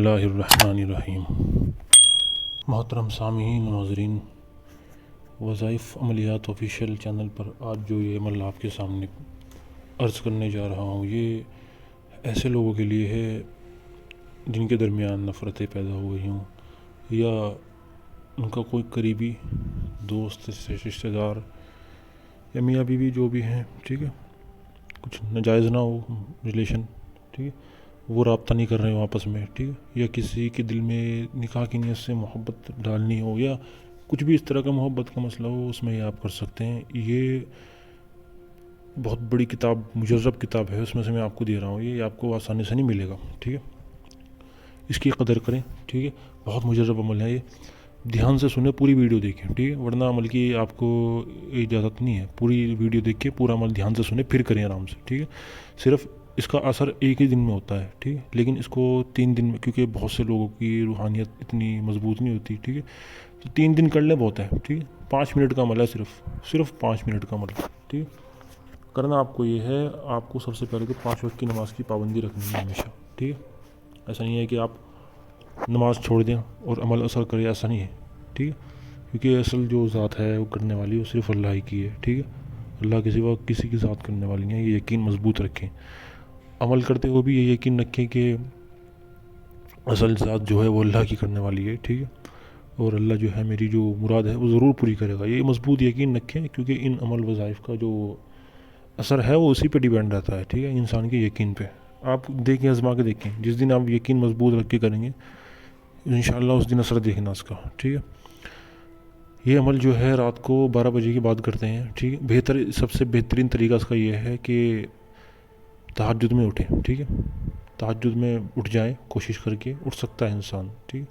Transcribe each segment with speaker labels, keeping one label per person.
Speaker 1: اللہ الرحمن الرحیم۔ محترم سامعین ناظرین، وظائف عملیات آفیشیل چینل پر آج جو یہ عمل آپ کے سامنے عرض کرنے جا رہا ہوں، یہ ایسے لوگوں کے لیے ہے جن کے درمیان نفرتیں پیدا ہو گئی ہوں، یا ان کا کوئی قریبی دوست رشتہ دار یا میاں بیوی جو بھی ہیں، ٹھیک ہے، کچھ ناجائز نہ ہو ریلیشن، ٹھیک ہے، وہ رابطہ نہیں کر رہے ہوں آپس میں، ٹھیک ہے، یا کسی کے دل میں نکاح کی نیت سے محبت ڈالنی ہو، یا کچھ بھی اس طرح کا محبت کا مسئلہ ہو، اس میں یہ آپ کر سکتے ہیں۔ یہ بہت بڑی کتاب، مجرب کتاب ہے، اس میں سے میں آپ کو دے رہا ہوں، یہ آپ کو آسانی سے نہیں ملے گا، ٹھیک ہے، اس کی قدر کریں، ٹھیک ہے، بہت مجرب عمل ہے، یہ دھیان سے سنیں، پوری ویڈیو دیکھیں، ٹھیک ہے، ورنہ عمل کی آپ کو اجازت نہیں ہے، پوری ویڈیو دیکھ کے پورا عمل دھیان سے سنیں، پھر کریں آرام سے، ٹھیک ہے۔ صرف اس کا اثر ایک ہی دن میں ہوتا ہے، ٹھیک ہے، لیکن اس کو 3 دن میں، کیونکہ بہت سے لوگوں کی روحانیت اتنی مضبوط نہیں ہوتی، ٹھیک ہے، تو 3 دن کر لیں بہت ہے، ٹھیک ہے، 5 منٹ کا عمل ہے، صرف 5 منٹ کا عمل ہے، ٹھیک ہے۔ کرنا آپ کو یہ ہے، آپ کو سب سے پہلے تو 5 وقت کی نماز کی پابندی رکھنی ہے ہمیشہ، ٹھیک ہے، ایسا نہیں ہے کہ آپ نماز چھوڑ دیں اور عمل اثر کرے، ایسا نہیں ہے، ٹھیک ہے، کیونکہ اصل جو ذات ہے وہ کرنے والی، وہ صرف اللہ ہی کی ہے، ٹھیک ہے، اللہ کے سوا کسی کی ذات کرنے والی نہیں ہے، یہ یقین مضبوط رکھیں۔ عمل کرتے ہوئے بھی یہ یقین رکھیں کہ اصل ذات جو ہے وہ اللہ کی کرنے والی ہے، ٹھیک ہے، اور اللہ جو ہے میری جو مراد ہے وہ ضرور پوری کرے گا، یہ مضبوط یقین رکھیں، کیونکہ ان عمل وظائف کا جو اثر ہے وہ اسی پہ ڈیپینڈ رہتا ہے، ٹھیک ہے، انسان کے یقین پہ۔ آپ دیکھیں، آزما کے دیکھیں، جس دن آپ یقین مضبوط رکھ کے کریں گے انشاءاللہ اس دن اثر دیکھنا اس کا، ٹھیک ہے۔ یہ عمل جو ہے رات کو 12 بجے کے بعد کرتے ہیں، ٹھیک ہے، سب سے بہترین طریقہ اس کا یہ ہے کہ تہجد میں اٹھیں، ٹھیک ہے، تہجد میں اٹھ جائیں، کوشش کر کے اٹھ سکتا ہے انسان، ٹھیک ہے،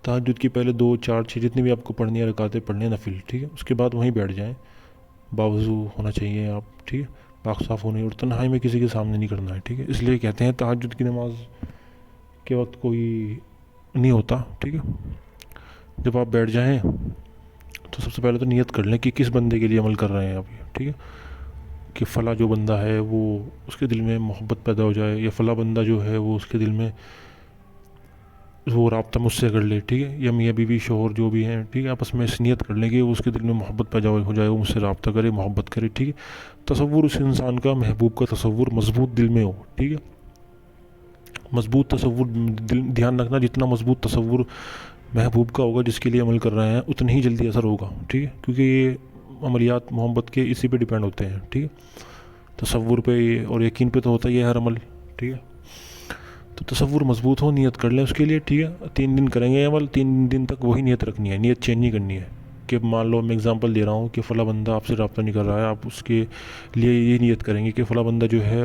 Speaker 1: تہجد کی پہلے 2 4 6 جتنی بھی آپ کو پڑھنی ہے رکعتیں پڑھنی ہے نفل، ٹھیک ہے، اس کے بعد وہیں بیٹھ جائیں، باوضو ہونا چاہیے آپ، ٹھیک ہے، پاک صاف ہونے، اور تنہائی میں کسی کے سامنے نہیں کرنا ہے، ٹھیک ہے، اس لیے کہتے ہیں تہجد کی نماز کے وقت کوئی نہیں ہوتا، ٹھیک ہے۔ جب آپ بیٹھ جائیں تو سب سے پہلے تو نیت کر لیں کہ کس بندے کے لیے عمل کر رہے ہیں آپ، ٹھیک ہے، کہ فلاں جو بندہ ہے وہ اس کے دل میں محبت پیدا ہو جائے، یا فلاں بندہ جو ہے وہ اس کے دل میں وہ رابطہ مجھ سے کر لے، ٹھیک ہے، یا میاں بیوی شوہر جو بھی ہیں، ٹھیک ہے، آپس میں نیت کر لیں کہ اس کے دل میں محبت پیدا ہو جائے، وہ مجھ سے رابطہ کرے، محبت کرے، ٹھیک ہے، تصور اس انسان کا، محبوب کا تصور مضبوط دل میں ہو، ٹھیک ہے، مضبوط تصور، دھیان رکھنا جتنا مضبوط تصور محبوب کا ہوگا جس کے لیے عمل کر رہے ہیں اتنی ہی جلدی اثر ہوگا، ٹھیک ہے، کیونکہ یہ عملیات محبت کے اسی پہ ڈیپینڈ ہوتے ہیں، ٹھیک ہے، تصور پہ اور یقین پہ تو ہوتا ہی ہے ہر عمل، ٹھیک ہے، تو تصور مضبوط ہو، نیت کر لیں اس کے لیے، ٹھیک ہے، 3 دن کریں گے عمل، 3 دن تک وہی نیت رکھنی ہے، نیت چینج نہیں کرنی ہے، کہ مان لو میں اگزامپل دے رہا ہوں کہ فلاں بندہ آپ سے رابطہ نہیں کر رہا ہے، آپ اس کے لیے یہ نیت کریں گے کہ فلاں بندہ جو ہے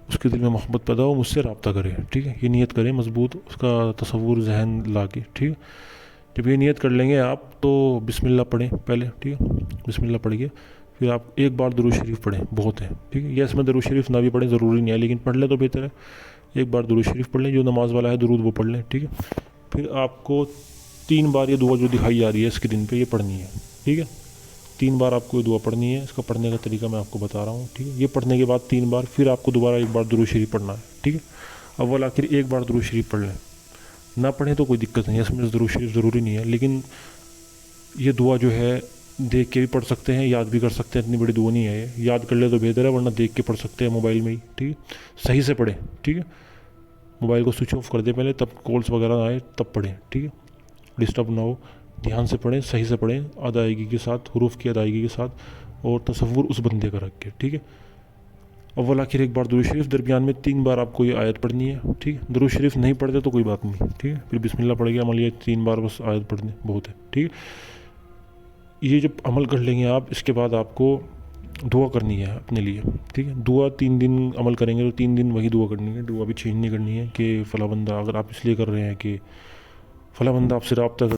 Speaker 1: اس کے دل میں محبت پیدا ہو، مجھ سے رابطہ کرے، ٹھیک ہے، یہ نیت کریں مضبوط، اس کا تصور ذہن لا کے، ٹھیک ہے۔ جب یہ نیت کر لیں گے آپ تو بسم اللہ پڑھیں پہلے، ٹھیک ہے، بسم اللہ پڑھ کے پھر آپ ایک بار درود شریف پڑھیں، بہت ہے، ٹھیک ہے، یا اس میں درود شریف نہ بھی پڑھیں ضروری نہیں ہے، لیکن پڑھ لیں تو بہتر ہے، ایک بار درود شریف پڑھ لیں، جو نماز والا ہے درود وہ پڑھ لیں، ٹھیک ہے، پھر آپ کو 3 بار یہ دعا جو دکھائی جا رہی ہے اس کے دن پہ یہ پڑھنی ہے، ٹھیک ہے، 3 بار آپ کو یہ دعا پڑھنی ہے، اس کا پڑھنے کا طریقہ میں آپ کو بتا رہا ہوں، ٹھیک ہے، یہ پڑھنے کے بعد 3 بار پھر آپ کو دوبارہ ایک بار درود شریف پڑھنا ہے، ٹھیک ہے، اول آخر ایک بار درود شریف پڑھ لیں، نہ پڑھیں تو کوئی دقت نہیں ہے، اس میں درود شریف ضروری نہیں ہے، لیکن یہ دعا جو ہے دیکھ کے بھی پڑھ سکتے ہیں، یاد بھی کر سکتے ہیں، اتنی بڑی دعا نہیں ہے یہ، یاد کر لے تو بہتر ہے، ورنہ دیکھ کے پڑھ سکتے ہیں موبائل میں ہی، ٹھیک ہے، صحیح سے پڑھیں، ٹھیک ہے، موبائل کو سوئچ آف کر دیں پہلے، تب کالس وغیرہ آئے تب پڑھیں، ٹھیک ہے، ڈسٹرب نہ ہو، دھیان سے پڑھیں، صحیح سے پڑھیں، ادائیگی کے ساتھ، حروف کی ادائیگی کے ساتھ، اور تصور اس بندے کا رکھ کے، ٹھیک ہے، اول آخر ایک بار درود شریف، درمیان میں 3 بار آپ کو یہ آیت پڑھنی ہے، ٹھیک ہے، درود شریف نہیں پڑھتے تو کوئی بات نہیں، ٹھیک ہے، پھر بسم اللہ پڑھ کے عمل، یہ 3 بار بس آیت پڑھنی بہت ہے، ٹھیک ہے۔ یہ جب عمل کر لیں گے آپ، اس کے بعد آپ کو دعا کرنی ہے اپنے لیے، ٹھیک ہے، دعا 3 دن عمل کریں گے تو 3 دن وہی دعا کرنی ہے، دعا بھی چینج نہیں کرنی ہے کہ فلاں بندہ، اگر آپ اس لیے کر رہے ہیں کہ فلاں بندہ آپ سے رابطہ کر،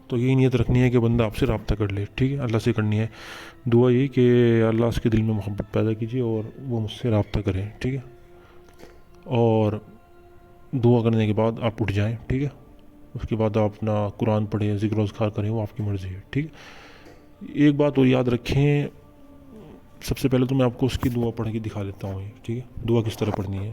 Speaker 1: تو یہی نیت رکھنی ہے کہ بندہ آپ سے رابطہ کر لے، ٹھیک ہے، اللہ سے کرنی ہے دعا، یہ کہ اللہ اس کے دل میں محبت پیدا کیجیے اور وہ مجھ سے رابطہ کریں، ٹھیک ہے، اور دعا کرنے کے بعد آپ اٹھ جائیں، ٹھیک ہے، اس کے بعد آپ اپنا قرآن پڑھیں، ذکر و اذکار کریں، وہ آپ کی مرضی ہے، ٹھیک ہے۔ ایک بات اور یاد رکھیں، سب سے پہلے تو میں آپ کو اس کی دعا پڑھ کے دکھا دیتا ہوں، ٹھیک ہے، دعا کس طرح پڑھنی ہے۔